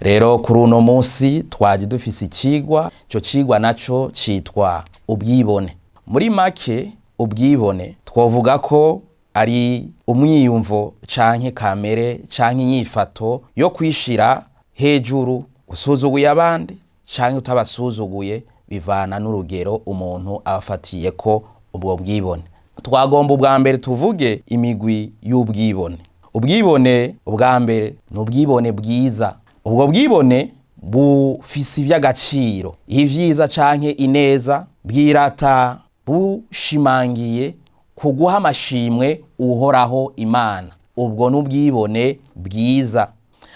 Rero kuri uno munsi twaje dufise icigwa, ico cigwa naco citwa ubwibone. Muri make ubwibone twovuga ko ari umwiyumvo canke kamere canke inyifato yo kwishira hejuru, usuzuguye abandi canke utabasuzuguye, bivana n'urugero umuntu abafatiye ko ubwo bwibone. Twagomba ubwa mbere tuvuge imigwi y'ubwibone. Ubwibone ubwa mbere ni ubwibone bwiza. Ubwo bwibone bufise ivy'agaciro, ivyiza canke ineza, bwirata bushimangiye kuguha amashimwe uhoraho Imana. Ubwo n'ubwibone bwiza.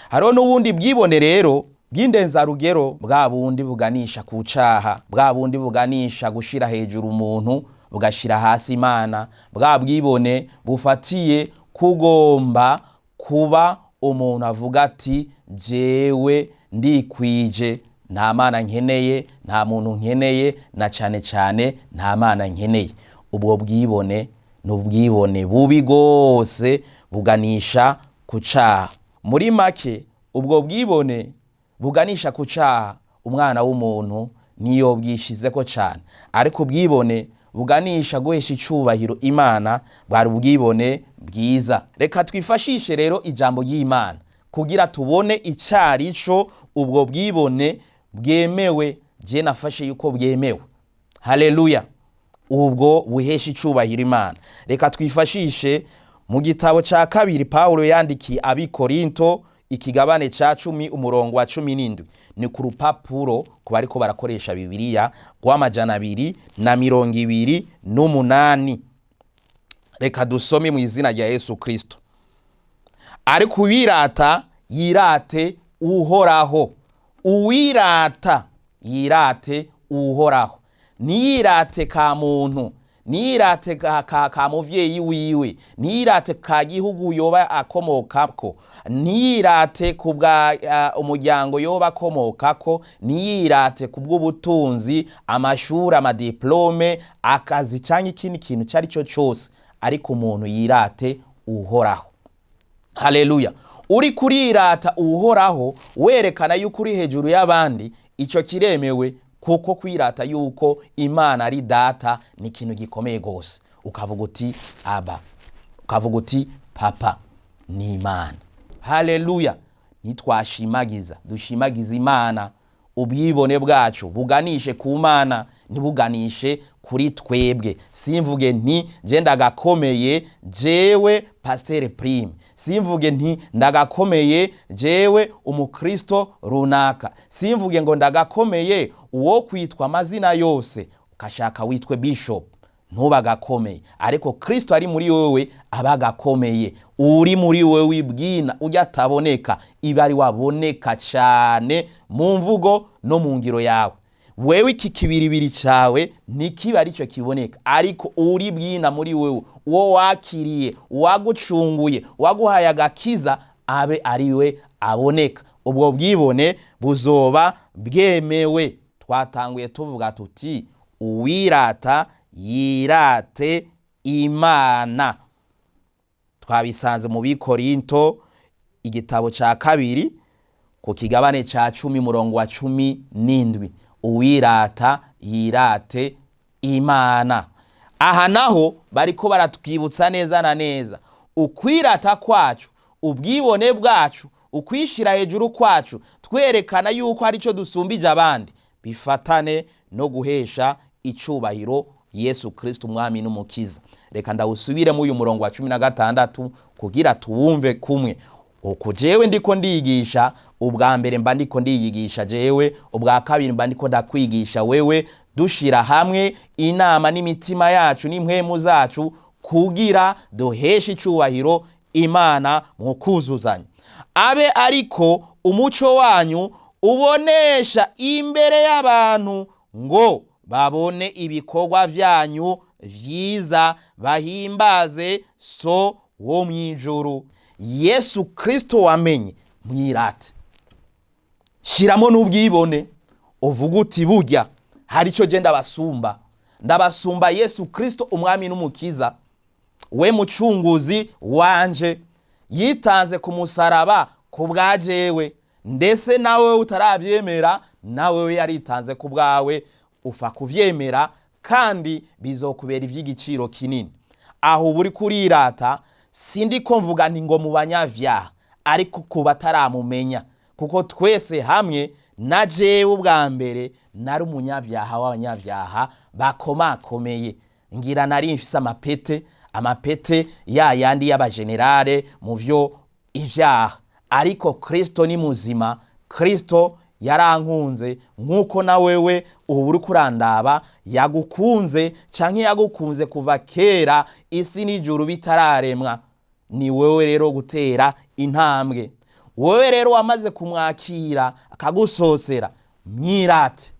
Hariho n'ubundi bwibone rero bw'indenzarugero, bwa bundi buganisha ku caha, bwa bundi buganisha gushira hejuru umuntu bugashira hasi Imana, bwa bwibone bufatiye kugomba kuba umuntu avuga ati jewe ndikwije, nta mana nkeneye, nta muntu nkeneye, na cane cane nta mana nkeneye. Ubwo bwibone n'ubwibone bubi gose buganisha ku caha. Muri make ubwo bwibone buganisha ku caha umwana w'umuntu niyo bwishizeko cane, ariko ubwibone buganisha guhesha icubahiro Imana bwari ubwibone bwiza. Reka twifashishe rero ijambo ry'Imana kugira tubone icarico ubwo bwibone bwemewe. Je nafashe yuko bwemewe. Haleluya. Ubwo buhesha icubahiro Imana. Reka twifashishe mu gitabo ca kabiri Paulo yandikiye Abikorinto ikigabane ca 10 umurongo wa 17. Ni ku rupapuro ku bariko barakoresha Bibiliya rw'amajana 228. Reka dusome mu izina rya Yesu Kristo. Ariko uwirata yirate uhoraho. Uwirata yirate uhoraho. Niyirate ka muntu, niyirate ka muvyeyi wiwe, niyirate ka gihugu yoba akomokako, niyirate kubwa umuryango yoba akomokako, niyirate kubw'ubutunzi, amashuri, amadiplome, akazi canke ikindi kintu cari cyo cyose, ariko umuntu yirate uhoraho. Haleluya. Uri kurirata uhoraho werekana yuko uri hejuru y'abandi, ico kiremewe, kuko kwirata yuko Imana ari data ni ikintu gikomeye gose. Ukavuga uti aba, ukavuga uti papa, ni Imana. Haleluya. Nitwashimagiza, dushimagiza Imana. Ubwibone bwacu buganishe ku Mana, ntibuganishe kuri twebwe. Simvuge nti je ndagakomeye jewe Pasteur Prime, simvuge nti ndagakomeye jewe umukristo runaka, simvuge ngo ndagakomeye uwo kwitwa amazina yose ukashaka witwe bishop, ntubagakomeye. Ariko Kristo ari muri wewe abagakomeye. Uri muri wewe wibwina ujya taboneka, ibari waboneka cyane mu mvugo no mu ngiro yawe. Wewe iki kibiribiri cyawe nikiba arico kiboneka, ariko uri bwina muri wewe uwo wakiriye, wagucunguye, waguhaye agakiza, abe ariwe aboneka. Ubwo bwibone buzoba bwemewe. Twatanguye tuvuga tuti uwirata yirate Imana. Twabisanze mu Bikorinto igitabo ca kabiri ku kigabane ca 10 umurongo wa 17. Uwirata yirate Imana. Aha naho bariko baratwibutsa neza na neza ukwirata kwacu, ubwibone bwacu, ukwishira hejuru kwacu, twerekana yuko ari cyo dusumbije abandi, bifatane no guhesha icubahiro Yesu Kristo umwami n'umukiza. Reka ndawusubire mu uyu murongo wa 16 kugira tuwumve kumwe. Uko jewe ndiko ndiyigisha, ubwa mbere mba ndiko ndiyigisha jewe, ubwa kabiri mba ndiko ndakwigisha wewe, dushira hamwe inama n'imitima yacu n'impwemu zacu kugira duheshe icubahiro Imana mu kuzuzanya. Abe ariko umuco wanyu ubonesha imbere y'abantu ngo babone ibikorwa vyanyu vyiza, bahimbaze so wo mwijuru. Yesu Kristo wamenye mwirate. Shiramo n'ubwibone uvuga uti burya hari cyo genda basumba. Ndabasumba Yesu Kristo umwami n'umukiza, we mucunguzi wanje, yitanze ku musaraba ku bwajewe, ndetse nawe utaravyemera nawe yaritanze ku bwawe ufa kuvyemera, kandi bizokubera ivy'igiciro kinini. aho uri kurirata sindiko mvuga nti ngo mu banyavyaha, ariko ku bataramumenya, kuko twese hamwe na jewe ubwa mbere nari umunyavyaha w'abanyavyaha bakomakomeye. Ngira nari mfise amapete ya yandi y'abagenerale mu vyo ivyaha, ariko Kristo ni muzima. Kristo yarankunze nkuko na wewe ubu uri kurandaba yagukunze, canke yagukunze kuva kera isi n'ijuru bitararemwa. Ni wewe rero gutera intambwe. Wewe rero wamaze kumwakira akagusosera, mwirate,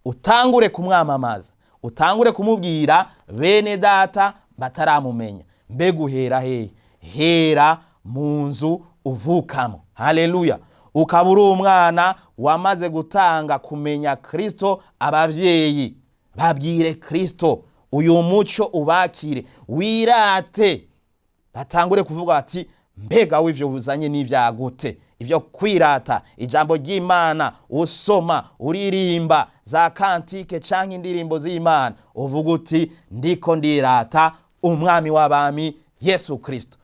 utangure kumwamamaza, utangure kumubwira bene data bataramumenya. Mbega uhera hehe? Hera mu nzu uvukamo. Haleluya. Ukaba uri umwana wamaze gutanga kumenya Kristo, abavyeyi babwire Kristo, uyu muco ubakire, wirate, batangure kuvuga ati mbega w'ivyo buzanye n'ivyagute. Ivyo kwirata ijambo ry'Imana usoma, uririmba za kantike canke indirimbo z'Imana, uvuga uti ndiko ndirata umwami w'abami Yesu Kristo.